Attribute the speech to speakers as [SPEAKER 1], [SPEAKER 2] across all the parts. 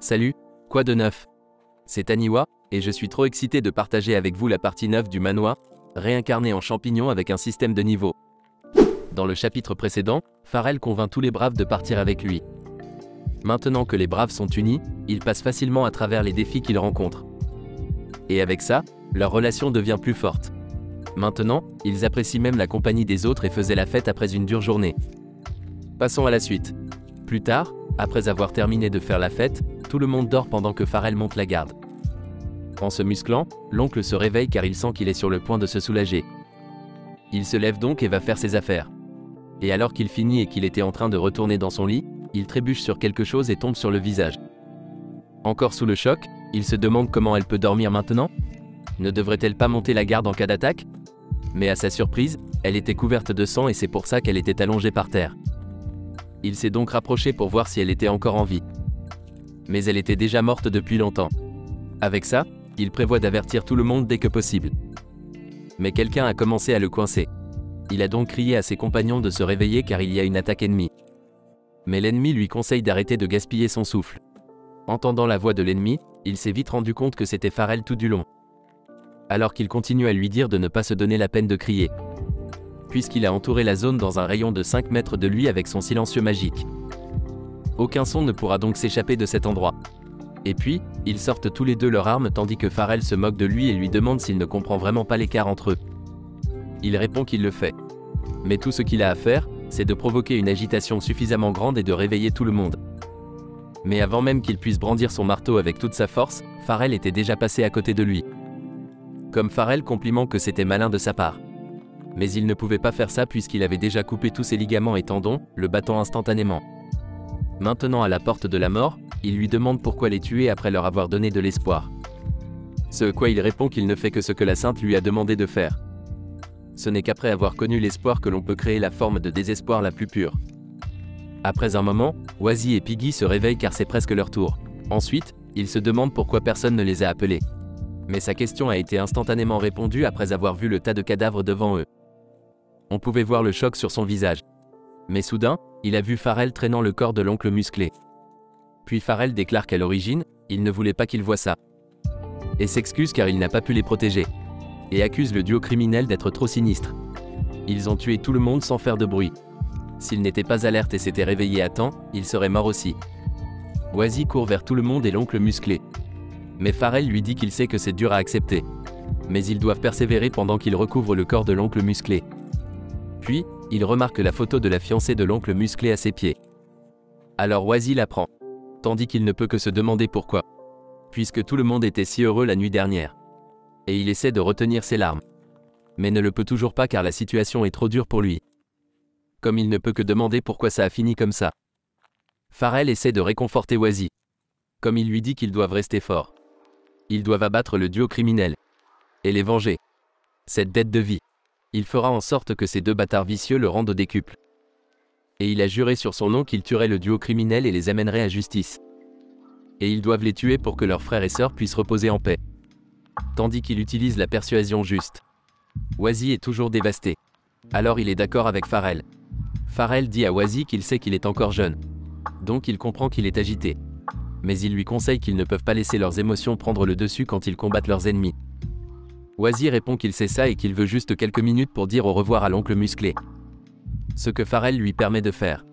[SPEAKER 1] Salut, quoi de neuf? C'est Aniwa, et je suis trop excité de partager avec vous la partie 9 du manoir, réincarné en champignon avec un système de niveau. Dans le chapitre précédent, Pharrell convainc tous les braves de partir avec lui. Maintenant que les braves sont unis, ils passent facilement à travers les défis qu'ils rencontrent. Et avec ça, leur relation devient plus forte. Maintenant, ils apprécient même la compagnie des autres et faisaient la fête après une dure journée. Passons à la suite. Plus tard, après avoir terminé de faire la fête, tout le monde dort pendant que Pharrell monte la garde. En se musclant, l'oncle se réveille car il sent qu'il est sur le point de se soulager. Il se lève donc et va faire ses affaires. Et alors qu'il finit et qu'il était en train de retourner dans son lit, il trébuche sur quelque chose et tombe sur le visage. Encore sous le choc, il se demande comment elle peut dormir maintenant. Ne devrait-elle pas monter la garde en cas d'attaque? Mais à sa surprise, elle était couverte de sang et c'est pour ça qu'elle était allongée par terre. Il s'est donc rapproché pour voir si elle était encore en vie. Mais elle était déjà morte depuis longtemps. Avec ça, il prévoit d'avertir tout le monde dès que possible. Mais quelqu'un a commencé à le coincer. Il a donc crié à ses compagnons de se réveiller car il y a une attaque ennemie. Mais l'ennemi lui conseille d'arrêter de gaspiller son souffle. Entendant la voix de l'ennemi, il s'est vite rendu compte que c'était Pharrell tout du long. Alors qu'il continue à lui dire de ne pas se donner la peine de crier. Puisqu'il a entouré la zone dans un rayon de 5 mètres de lui avec son silencieux magique. Aucun son ne pourra donc s'échapper de cet endroit. Et puis, ils sortent tous les deux leurs armes tandis que Pharrell se moque de lui et lui demande s'il ne comprend vraiment pas l'écart entre eux. Il répond qu'il le fait. Mais tout ce qu'il a à faire, c'est de provoquer une agitation suffisamment grande et de réveiller tout le monde. Mais avant même qu'il puisse brandir son marteau avec toute sa force, Pharrell était déjà passé à côté de lui. Comme Pharrell complimente que c'était malin de sa part. Mais il ne pouvait pas faire ça puisqu'il avait déjà coupé tous ses ligaments et tendons, le battant instantanément. Maintenant à la porte de la mort, il lui demande pourquoi les tuer après leur avoir donné de l'espoir. Ce à quoi il répond qu'il ne fait que ce que la sainte lui a demandé de faire. Ce n'est qu'après avoir connu l'espoir que l'on peut créer la forme de désespoir la plus pure. Après un moment, Wazzy et Piggy se réveillent car c'est presque leur tour. Ensuite, ils se demandent pourquoi personne ne les a appelés. Mais sa question a été instantanément répondue après avoir vu le tas de cadavres devant eux. On pouvait voir le choc sur son visage. Mais soudain, il a vu Pharrell traînant le corps de l'oncle musclé. Puis Pharrell déclare qu'à l'origine, il ne voulait pas qu'il voie ça. Et s'excuse car il n'a pas pu les protéger. Et accuse le duo criminel d'être trop sinistre. Ils ont tué tout le monde sans faire de bruit. S'ils n'étaient pas alertes et s'étaient réveillés à temps, ils seraient morts aussi. Wazzy court vers tout le monde et l'oncle musclé. Mais Pharrell lui dit qu'il sait que c'est dur à accepter. Mais ils doivent persévérer pendant qu'il recouvre le corps de l'oncle musclé. Puis, il remarque la photo de la fiancée de l'oncle musclé à ses pieds. Alors Wazzy la prend. Tandis qu'il ne peut que se demander pourquoi. Puisque tout le monde était si heureux la nuit dernière. Et il essaie de retenir ses larmes. Mais ne le peut toujours pas car la situation est trop dure pour lui. Comme il ne peut que demander pourquoi ça a fini comme ça. Pharrell essaie de réconforter Wazzy. Comme il lui dit qu'ils doivent rester forts. Ils doivent abattre le duo criminel. Et les venger. Cette dette de vie. Il fera en sorte que ces deux bâtards vicieux le rendent au décuple. Et il a juré sur son nom qu'il tuerait le duo criminel et les amènerait à justice. Et ils doivent les tuer pour que leurs frères et sœurs puissent reposer en paix. Tandis qu'il utilise la persuasion juste. Wazzy est toujours dévasté. Alors il est d'accord avec Pharrell. Pharrell dit à Wazzy qu'il sait qu'il est encore jeune. Donc il comprend qu'il est agité. Mais il lui conseille qu'ils ne peuvent pas laisser leurs émotions prendre le dessus quand ils combattent leurs ennemis. Wazzy répond qu'il sait ça et qu'il veut juste quelques minutes pour dire au revoir à l'oncle musclé. Ce que Pharrell lui permet de faire.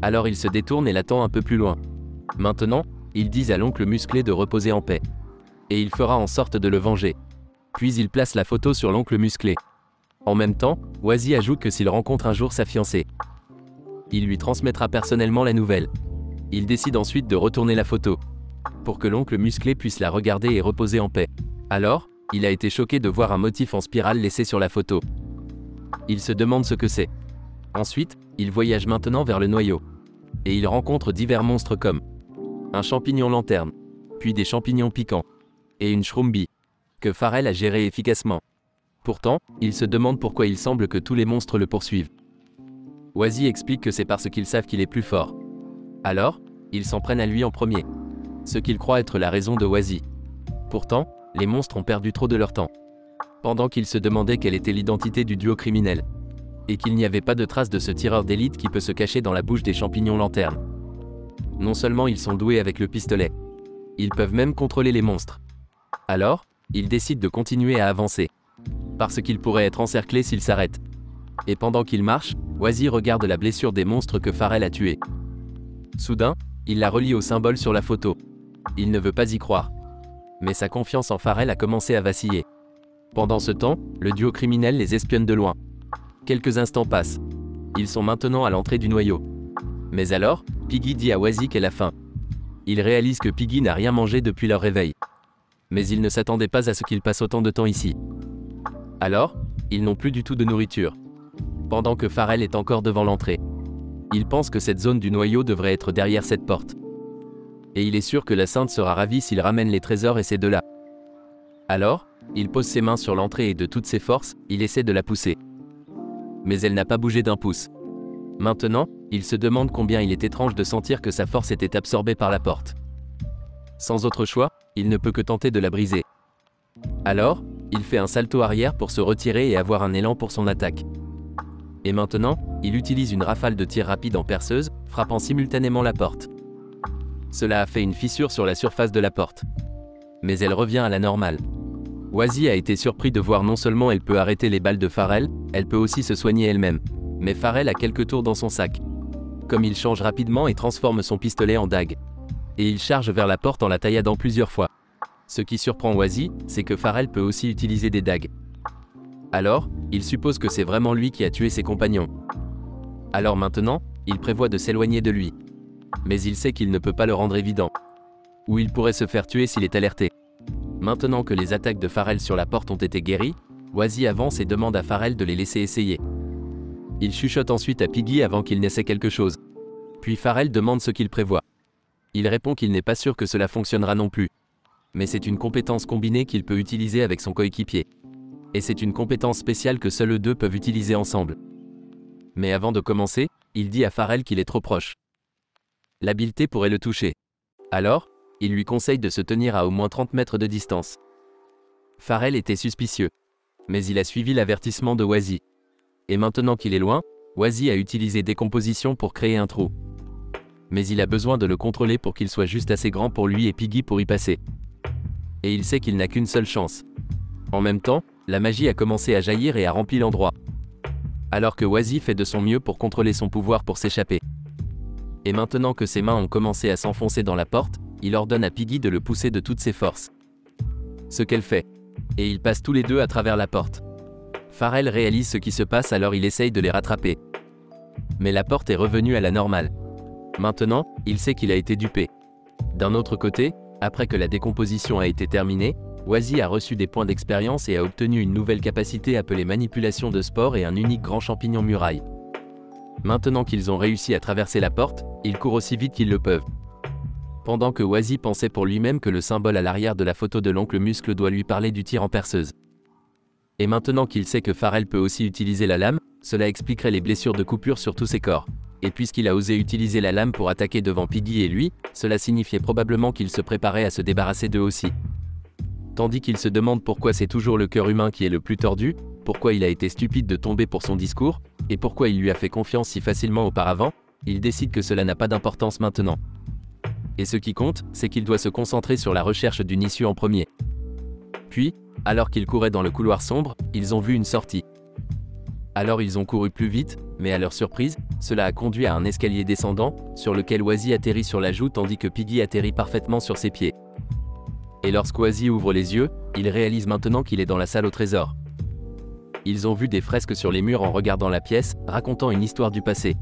[SPEAKER 1] Alors il se détourne et l'attend un peu plus loin. Maintenant, ils disent à l'oncle musclé de reposer en paix. Et il fera en sorte de le venger. Puis il place la photo sur l'oncle musclé. En même temps, Wazzy ajoute que s'il rencontre un jour sa fiancée, il lui transmettra personnellement la nouvelle. Il décide ensuite de retourner la photo. Pour que l'oncle musclé puisse la regarder et reposer en paix. Alors, il a été choqué de voir un motif en spirale laissé sur la photo. Il se demande ce que c'est. Ensuite, il voyage maintenant vers le noyau. Et il rencontre divers monstres comme un champignon lanterne, puis des champignons piquants, et une shroombi, que Pharrell a géré efficacement. Pourtant, il se demande pourquoi il semble que tous les monstres le poursuivent. Wazzy explique que c'est parce qu'ils savent qu'il est plus fort. Alors, ils s'en prennent à lui en premier. Ce qu'ils croient être la raison de Wazzy. Pourtant, les monstres ont perdu trop de leur temps. Pendant qu'ils se demandaient quelle était l'identité du duo criminel. Et qu'il n'y avait pas de trace de ce tireur d'élite qui peut se cacher dans la bouche des champignons lanternes. Non seulement ils sont doués avec le pistolet, Ils peuvent même contrôler les monstres. Alors, il décide de continuer à avancer. Parce qu'il pourrait être encerclé s'il s'arrête. Et pendant qu'il marche, Wazzy regarde la blessure des monstres que Pharrell a tués. Soudain, il la relie au symbole sur la photo. Il ne veut pas y croire. Mais sa confiance en Pharrell a commencé à vaciller. Pendant ce temps, le duo criminel les espionne de loin. Quelques instants passent. Ils sont maintenant à l'entrée du noyau. Mais alors, Piggy dit à Wazzy qu'elle a faim. Il réalise que Piggy n'a rien mangé depuis leur réveil. Mais il ne s'attendait pas à ce qu'il passe autant de temps ici. Alors, ils n'ont plus du tout de nourriture. Pendant que Pharrell est encore devant l'entrée. Il pense que cette zone du noyau devrait être derrière cette porte. Et il est sûr que la Sainte sera ravie s'il ramène les trésors et ces deux-là. Alors, il pose ses mains sur l'entrée et de toutes ses forces, il essaie de la pousser. Mais elle n'a pas bougé d'un pouce. Maintenant, il se demande combien il est étrange de sentir que sa force était absorbée par la porte. Sans autre choix, il ne peut que tenter de la briser. Alors, il fait un salto arrière pour se retirer et avoir un élan pour son attaque. Et maintenant, il utilise une rafale de tir rapide en perceuse, frappant simultanément la porte. Cela a fait une fissure sur la surface de la porte. Mais elle revient à la normale. Wazzy a été surpris de voir non seulement elle peut arrêter les balles de Pharrell, elle peut aussi se soigner elle-même. Mais Pharrell a quelques tours dans son sac. Comme il change rapidement et transforme son pistolet en dague. Et il charge vers la porte en la tailladant plusieurs fois. Ce qui surprend Wazzy, c'est que Pharrell peut aussi utiliser des dagues. Alors, il suppose que c'est vraiment lui qui a tué ses compagnons. Alors maintenant, il prévoit de s'éloigner de lui. Mais il sait qu'il ne peut pas le rendre évident. Ou il pourrait se faire tuer s'il est alerté. Maintenant que les attaques de Pharrell sur la porte ont été guéries, Wazzy avance et demande à Pharrell de les laisser essayer. Il chuchote ensuite à Piggy avant qu'il n'essaie quelque chose. Puis Pharrell demande ce qu'il prévoit. Il répond qu'il n'est pas sûr que cela fonctionnera non plus. Mais c'est une compétence combinée qu'il peut utiliser avec son coéquipier. Et c'est une compétence spéciale que seuls eux deux peuvent utiliser ensemble. Mais avant de commencer, il dit à Pharrell qu'il est trop proche. L'habileté pourrait le toucher. Alors, il lui conseille de se tenir à au moins 30 mètres de distance. Pharrell était suspicieux. Mais il a suivi l'avertissement de Wazzy. Et maintenant qu'il est loin, Wazzy a utilisé décomposition pour créer un trou. Mais il a besoin de le contrôler pour qu'il soit juste assez grand pour lui et Piggy pour y passer. Et il sait qu'il n'a qu'une seule chance. En même temps, la magie a commencé à jaillir et a rempli l'endroit. Alors que Wazzy fait de son mieux pour contrôler son pouvoir pour s'échapper. Et maintenant que ses mains ont commencé à s'enfoncer dans la porte, il ordonne à Piggy de le pousser de toutes ses forces. Ce qu'elle fait. Et ils passent tous les deux à travers la porte. Pharrell réalise ce qui se passe alors il essaye de les rattraper. Mais la porte est revenue à la normale. Maintenant, il sait qu'il a été dupé. D'un autre côté, après que la décomposition a été terminée, Wazzy a reçu des points d'expérience et a obtenu une nouvelle capacité appelée manipulation de spore et un unique grand champignon muraille. Maintenant qu'ils ont réussi à traverser la porte, ils courent aussi vite qu'ils le peuvent. Pendant que Wazzy pensait pour lui-même que le symbole à l'arrière de la photo de l'oncle Muscle doit lui parler du tir en perceuse. Et maintenant qu'il sait que Pharrell peut aussi utiliser la lame, cela expliquerait les blessures de coupure sur tous ses corps. Et puisqu'il a osé utiliser la lame pour attaquer devant Piggy et lui, cela signifiait probablement qu'il se préparait à se débarrasser d'eux aussi. Tandis qu'il se demande pourquoi c'est toujours le cœur humain qui est le plus tordu, pourquoi il a été stupide de tomber pour son discours, et pourquoi il lui a fait confiance si facilement auparavant, il décide que cela n'a pas d'importance maintenant. Et ce qui compte, c'est qu'il doit se concentrer sur la recherche d'une issue en premier. Puis, alors qu'ils couraient dans le couloir sombre, ils ont vu une sortie. Alors ils ont couru plus vite, mais à leur surprise, cela a conduit à un escalier descendant, sur lequel Wazzy atterrit sur la joue tandis que Piggy atterrit parfaitement sur ses pieds. Et lorsque Wazzy ouvre les yeux, il réalise maintenant qu'il est dans la salle au trésor. Ils ont vu des fresques sur les murs en regardant la pièce, racontant une histoire du passé.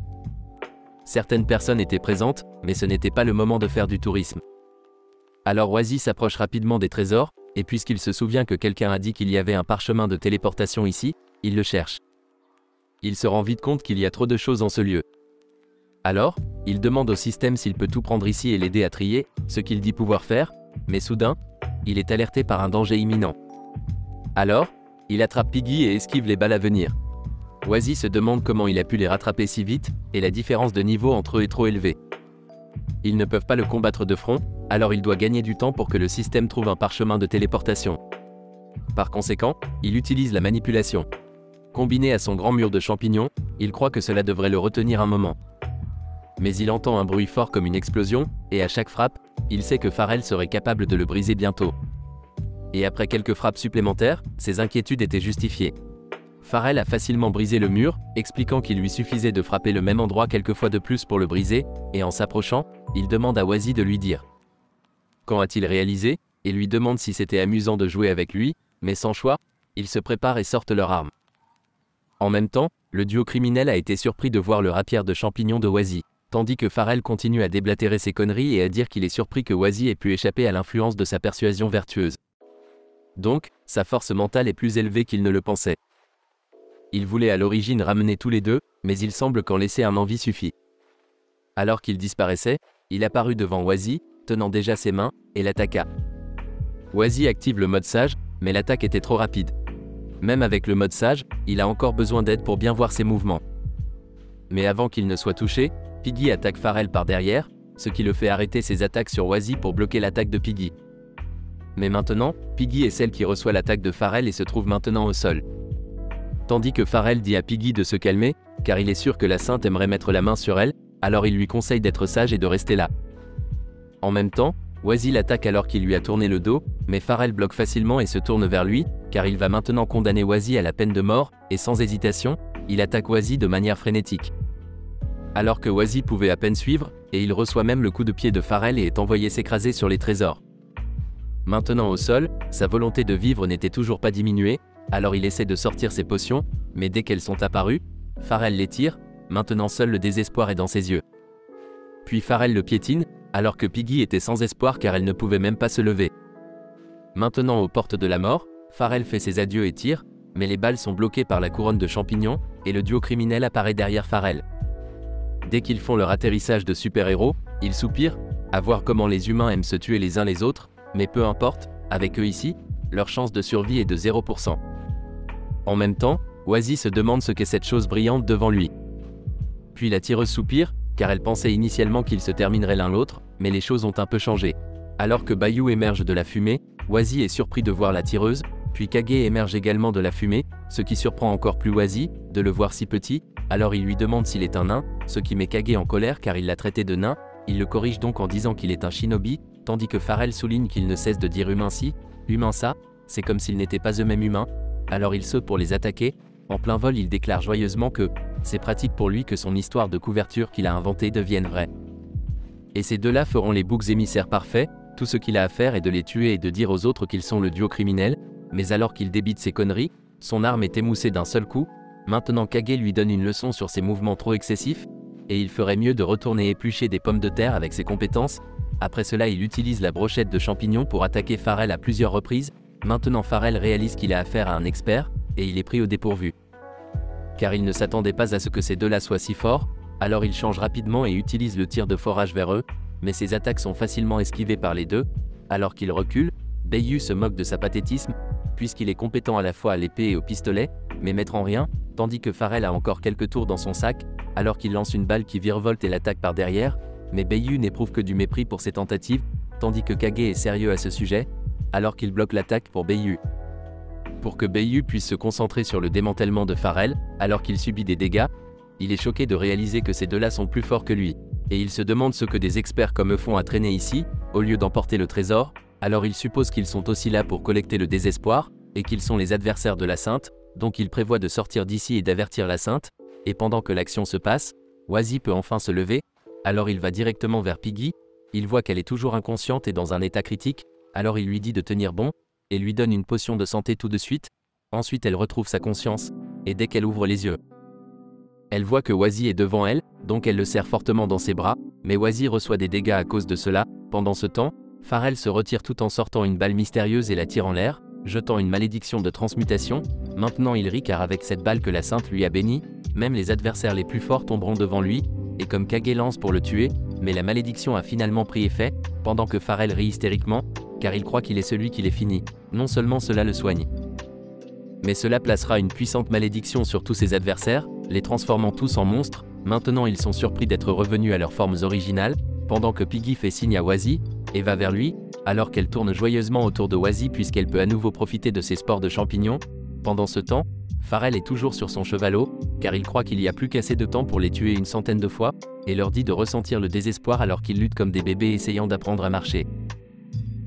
[SPEAKER 1] Certaines personnes étaient présentes, mais ce n'était pas le moment de faire du tourisme. Alors Wazzy s'approche rapidement des trésors, et puisqu'il se souvient que quelqu'un a dit qu'il y avait un parchemin de téléportation ici, il le cherche. Il se rend vite compte qu'il y a trop de choses en ce lieu. Alors, il demande au système s'il peut tout prendre ici et l'aider à trier, ce qu'il dit pouvoir faire, mais soudain, il est alerté par un danger imminent. Alors, il attrape Piggy et esquive les balles à venir. Wazzy se demande comment il a pu les rattraper si vite, et la différence de niveau entre eux est trop élevée. Ils ne peuvent pas le combattre de front, alors il doit gagner du temps pour que le système trouve un parchemin de téléportation. Par conséquent, il utilise la manipulation. Combiné à son grand mur de champignons, il croit que cela devrait le retenir un moment. mais il entend un bruit fort comme une explosion, et à chaque frappe, il sait que Farrell serait capable de le briser bientôt. Et après quelques frappes supplémentaires, ses inquiétudes étaient justifiées. Farrell a facilement brisé le mur, expliquant qu'il lui suffisait de frapper le même endroit quelques fois de plus pour le briser, et en s'approchant, il demande à Wazzy de lui dire quand a-t-il réalisé, et lui demande si c'était amusant de jouer avec lui, mais sans choix, ils se préparent et sortent leurs armes. En même temps, le duo criminel a été surpris de voir le rapier de champignons de Wazzy, tandis que Farrell continue à déblatérer ses conneries et à dire qu'il est surpris que Wazzy ait pu échapper à l'influence de sa persuasion vertueuse. Donc, sa force mentale est plus élevée qu'il ne le pensait. Il voulait à l'origine ramener tous les deux, mais il semble qu'en laisser un en vie suffit. Alors qu'il disparaissait, il apparut devant Wazzy, tenant déjà ses mains, et l'attaqua. Wazzy active le mode sage, mais l'attaque était trop rapide. Même avec le mode sage, il a encore besoin d'aide pour bien voir ses mouvements. Mais avant qu'il ne soit touché, Piggy attaque Farrell par derrière, ce qui le fait arrêter ses attaques sur Wazzy pour bloquer l'attaque de Piggy. Mais maintenant, Piggy est celle qui reçoit l'attaque de Farrell et se trouve maintenant au sol. Tandis que Farrell dit à Piggy de se calmer, car il est sûr que la sainte aimerait mettre la main sur elle, alors il lui conseille d'être sage et de rester là. En même temps, Wazzy l'attaque alors qu'il lui a tourné le dos, mais Farrell bloque facilement et se tourne vers lui, car il va maintenant condamner Wazzy à la peine de mort, et sans hésitation, il attaque Wazzy de manière frénétique. Alors que Wazzy pouvait à peine suivre, et il reçoit même le coup de pied de Farrell et est envoyé s'écraser sur les trésors. Maintenant au sol, sa volonté de vivre n'était toujours pas diminuée, alors il essaie de sortir ses potions, mais dès qu'elles sont apparues, Farrell les tire, maintenant seul le désespoir est dans ses yeux. Puis Farrell le piétine, alors que Piggy était sans espoir car elle ne pouvait même pas se lever. Maintenant aux portes de la mort, Farrell fait ses adieux et tire, mais les balles sont bloquées par la couronne de champignons, et le duo criminel apparaît derrière Farrell. Dès qu'ils font leur atterrissage de super-héros, ils soupirent, à voir comment les humains aiment se tuer les uns les autres, mais peu importe, avec eux ici, leur chance de survie est de 0%. En même temps, Wazzy se demande ce qu'est cette chose brillante devant lui. Puis la tireuse soupire, car elle pensait initialement qu'ils se termineraient l'un l'autre, mais les choses ont un peu changé. Alors que Bayou émerge de la fumée, Wazzy est surpris de voir la tireuse, puis Kage émerge également de la fumée, ce qui surprend encore plus Wazzy, de le voir si petit, alors il lui demande s'il est un nain, ce qui met Kage en colère car il l'a traité de nain, il le corrige donc en disant qu'il est un shinobi, tandis que Farrell souligne qu'il ne cesse de dire humain ci, humain ça, c'est comme s'ils n'étaient pas eux-mêmes humains, alors il saute pour les attaquer, en plein vol il déclare joyeusement que c'est pratique pour lui que son histoire de couverture qu'il a inventée devienne vraie. Et ces deux-là feront les boucs émissaires parfaits, tout ce qu'il a à faire est de les tuer et de dire aux autres qu'ils sont le duo criminel, mais alors qu'il débite ses conneries, son arme est émoussée d'un seul coup, maintenant Kage lui donne une leçon sur ses mouvements trop excessifs, et il ferait mieux de retourner éplucher des pommes de terre avec ses compétences. Après cela il utilise la brochette de champignons pour attaquer Farrell à plusieurs reprises, maintenant Farrell réalise qu'il a affaire à un expert, et il est pris au dépourvu. Car il ne s'attendait pas à ce que ces deux-là soient si forts, alors il change rapidement et utilise le tir de forage vers eux, mais ses attaques sont facilement esquivées par les deux, alors qu'il recule, Bayou se moque de sa pathétisme, puisqu'il est compétent à la fois à l'épée et au pistolet, mais maître en rien, tandis que Farrell a encore quelques tours dans son sac, alors qu'il lance une balle qui virevolte et l'attaque par derrière, mais Bayou n'éprouve que du mépris pour ses tentatives, tandis que Kage est sérieux à ce sujet, alors qu'il bloque l'attaque pour Bayou. Pour que Bayou puisse se concentrer sur le démantèlement de Farrell, alors qu'il subit des dégâts, il est choqué de réaliser que ces deux-là sont plus forts que lui, et il se demande ce que des experts comme eux font à traîner ici, au lieu d'emporter le trésor, alors il suppose qu'ils sont aussi là pour collecter le désespoir, et qu'ils sont les adversaires de la Sainte, donc il prévoit de sortir d'ici et d'avertir la Sainte, et pendant que l'action se passe, Wazzy peut enfin se lever, alors il va directement vers Piggy, il voit qu'elle est toujours inconsciente et dans un état critique, alors il lui dit de tenir bon, et lui donne une potion de santé tout de suite, ensuite elle retrouve sa conscience, et dès qu'elle ouvre les yeux, elle voit que Wazzy est devant elle, donc elle le serre fortement dans ses bras, mais Wazzy reçoit des dégâts à cause de cela. Pendant ce temps, Farrell se retire tout en sortant une balle mystérieuse et la tire en l'air, jetant une malédiction de transmutation. Maintenant il rit car avec cette balle que la Sainte lui a bénie, même les adversaires les plus forts tomberont devant lui, et comme Kage lance pour le tuer, mais la malédiction a finalement pris effet, pendant que Farrell rit hystériquement, car il croit qu'il est celui qui les finit. Non seulement cela le soigne, mais cela placera une puissante malédiction sur tous ses adversaires, les transformant tous en monstres. Maintenant ils sont surpris d'être revenus à leurs formes originales, pendant que Piggy fait signe à Wazzy, et va vers lui, alors qu'elle tourne joyeusement autour de Wazzy puisqu'elle peut à nouveau profiter de ses spores de champignons. Pendant ce temps, Farel est toujours sur son chevalot, car il croit qu'il n'y a plus qu'assez de temps pour les tuer une centaine de fois, et leur dit de ressentir le désespoir alors qu'ils luttent comme des bébés essayant d'apprendre à marcher.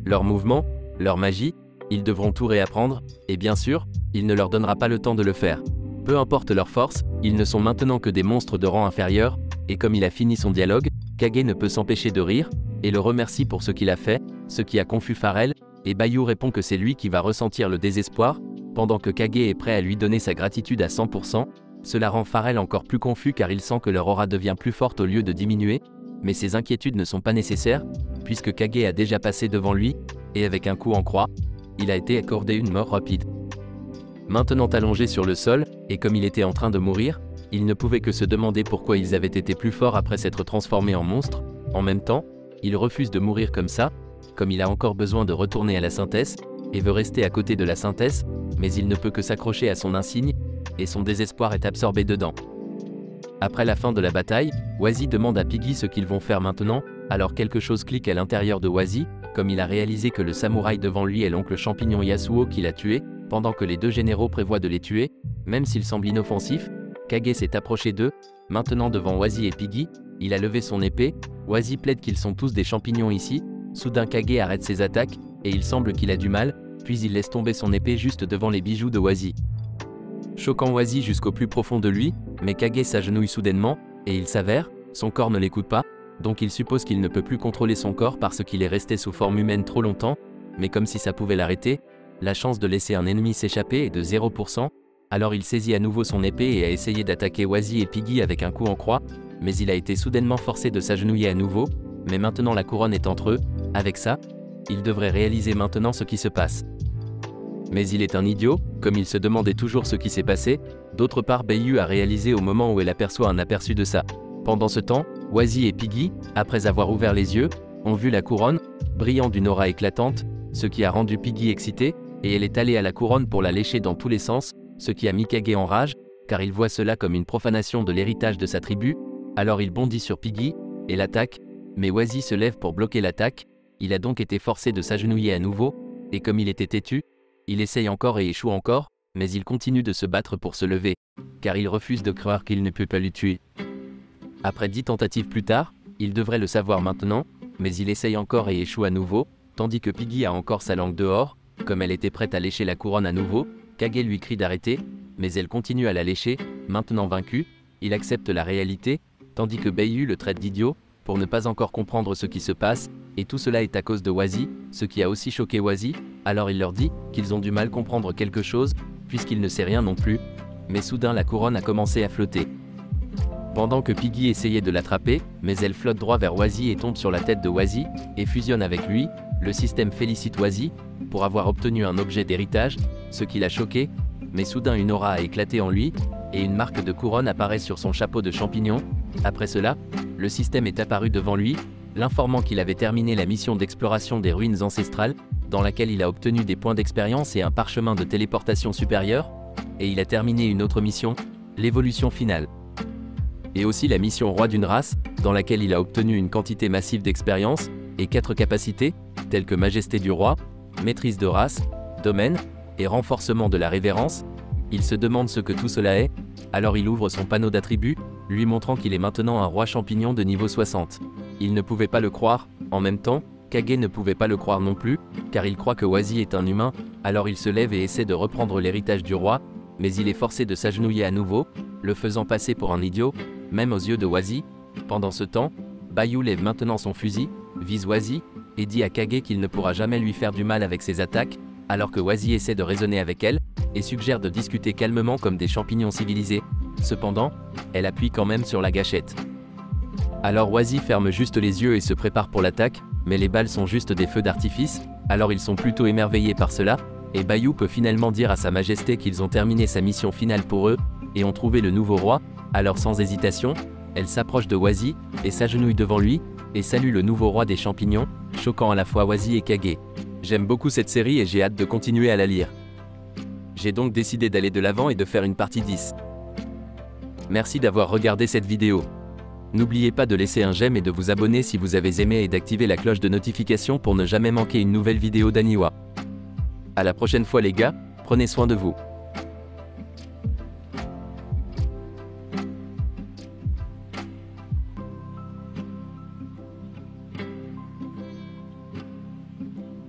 [SPEAKER 1] Leurs mouvements, leur magie, ils devront tout réapprendre, et bien sûr, il ne leur donnera pas le temps de le faire. Peu importe leur force, ils ne sont maintenant que des monstres de rang inférieur, et comme il a fini son dialogue, Kage ne peut s'empêcher de rire, et le remercie pour ce qu'il a fait, ce qui a confus Farel, et Bayou répond que c'est lui qui va ressentir le désespoir, pendant que Kage est prêt à lui donner sa gratitude à 100%, cela rend Farel encore plus confus car il sent que leur aura devient plus forte au lieu de diminuer, mais ces inquiétudes ne sont pas nécessaires, puisque Kage a déjà passé devant lui, et avec un coup en croix, il a été accordé une mort rapide. Maintenant allongé sur le sol, et comme il était en train de mourir, il ne pouvait que se demander pourquoi ils avaient été plus forts après s'être transformés en monstres. En même temps, il refuse de mourir comme ça, comme il a encore besoin de retourner à la synthèse, et veut rester à côté de la synthèse, mais il ne peut que s'accrocher à son insigne, et son désespoir est absorbé dedans. Après la fin de la bataille, Wazy demande à Piggy ce qu'ils vont faire maintenant, alors quelque chose clique à l'intérieur de Wazy, comme il a réalisé que le samouraï devant lui est l'oncle champignon Yasuo qui l'a tué, pendant que les deux généraux prévoient de les tuer, même s'ils semblent inoffensifs. Kage s'est approché d'eux, maintenant devant Wazy et Piggy, il a levé son épée, Wazy plaide qu'ils sont tous des champignons ici, soudain Kage arrête ses attaques, et il semble qu'il a du mal, puis il laisse tomber son épée juste devant les bijoux de Wazy. Choquant Wazy jusqu'au plus profond de lui, mais Kage s'agenouille soudainement, et il s'avère, son corps ne l'écoute pas, donc il suppose qu'il ne peut plus contrôler son corps parce qu'il est resté sous forme humaine trop longtemps, mais comme si ça pouvait l'arrêter, la chance de laisser un ennemi s'échapper est de 0%, alors il saisit à nouveau son épée et a essayé d'attaquer Wazy et Piggy avec un coup en croix, mais il a été soudainement forcé de s'agenouiller à nouveau, mais maintenant la couronne est entre eux, avec ça, il devrait réaliser maintenant ce qui se passe. Mais il est un idiot, comme il se demandait toujours ce qui s'est passé, d'autre part Bayou a réalisé au moment où elle aperçoit un aperçu de ça. Pendant ce temps, Wazy et Piggy, après avoir ouvert les yeux, ont vu la couronne, brillant d'une aura éclatante, ce qui a rendu Piggy excitée, et elle est allée à la couronne pour la lécher dans tous les sens, ce qui a mis Kage en rage, car il voit cela comme une profanation de l'héritage de sa tribu, alors il bondit sur Piggy, et l'attaque, mais Wazy se lève pour bloquer l'attaque, il a donc été forcé de s'agenouiller à nouveau, et comme il était têtu, il essaye encore et échoue encore, mais il continue de se battre pour se lever, car il refuse de croire qu'il ne peut pas le tuer. Après 10 tentatives plus tard, il devrait le savoir maintenant, mais il essaye encore et échoue à nouveau, tandis que Piggy a encore sa langue dehors, comme elle était prête à lécher la couronne à nouveau, Kage lui crie d'arrêter, mais elle continue à la lécher, maintenant vaincu, il accepte la réalité, tandis que Bayou le traite d'idiot, pour ne pas encore comprendre ce qui se passe, et tout cela est à cause de Wazy, ce qui a aussi choqué Wazy, alors il leur dit qu'ils ont du mal à comprendre quelque chose, puisqu'il ne sait rien non plus, mais soudain la couronne a commencé à flotter. Pendant que Piggy essayait de l'attraper, mais elle flotte droit vers Wazy et tombe sur la tête de Wazy, et fusionne avec lui, le système félicite Wazy, pour avoir obtenu un objet d'héritage, ce qui l'a choqué, mais soudain une aura a éclaté en lui, et une marque de couronne apparaît sur son chapeau de champignon. Après cela, le système est apparu devant lui, l'informant qu'il avait terminé la mission d'exploration des ruines ancestrales, dans laquelle il a obtenu des points d'expérience et un parchemin de téléportation supérieur, et il a terminé une autre mission, l'évolution finale. Et aussi la mission roi d'une race, dans laquelle il a obtenu une quantité massive d'expérience, et 4 capacités, telles que majesté du roi, maîtrise de race, domaine, et renforcement de la révérence. Il se demande ce que tout cela est, alors il ouvre son panneau d'attributs, lui montrant qu'il est maintenant un roi champignon de niveau 60. Il ne pouvait pas le croire, en même temps, Kage ne pouvait pas le croire non plus, car il croit que Wazy est un humain, alors il se lève et essaie de reprendre l'héritage du roi, mais il est forcé de s'agenouiller à nouveau, le faisant passer pour un idiot, même aux yeux de Wazy. Pendant ce temps, Bayou lève maintenant son fusil, vise Wazy, et dit à Kage qu'il ne pourra jamais lui faire du mal avec ses attaques, alors que Wazy essaie de raisonner avec elle, et suggère de discuter calmement comme des champignons civilisés. Cependant, elle appuie quand même sur la gâchette. Alors Wazy ferme juste les yeux et se prépare pour l'attaque, mais les balles sont juste des feux d'artifice, alors ils sont plutôt émerveillés par cela, et Bayou peut finalement dire à sa majesté qu'ils ont terminé sa mission finale pour eux, et ont trouvé le nouveau roi. Alors sans hésitation, elle s'approche de Wazy, et s'agenouille devant lui, et salue le nouveau roi des champignons, choquant à la fois Wazy et Kage. J'aime beaucoup cette série et j'ai hâte de continuer à la lire. J'ai donc décidé d'aller de l'avant et de faire une partie 10. Merci d'avoir regardé cette vidéo. N'oubliez pas de laisser un j'aime et de vous abonner si vous avez aimé et d'activer la cloche de notification pour ne jamais manquer une nouvelle vidéo d'Aniwa. À la prochaine fois les gars, prenez soin de vous.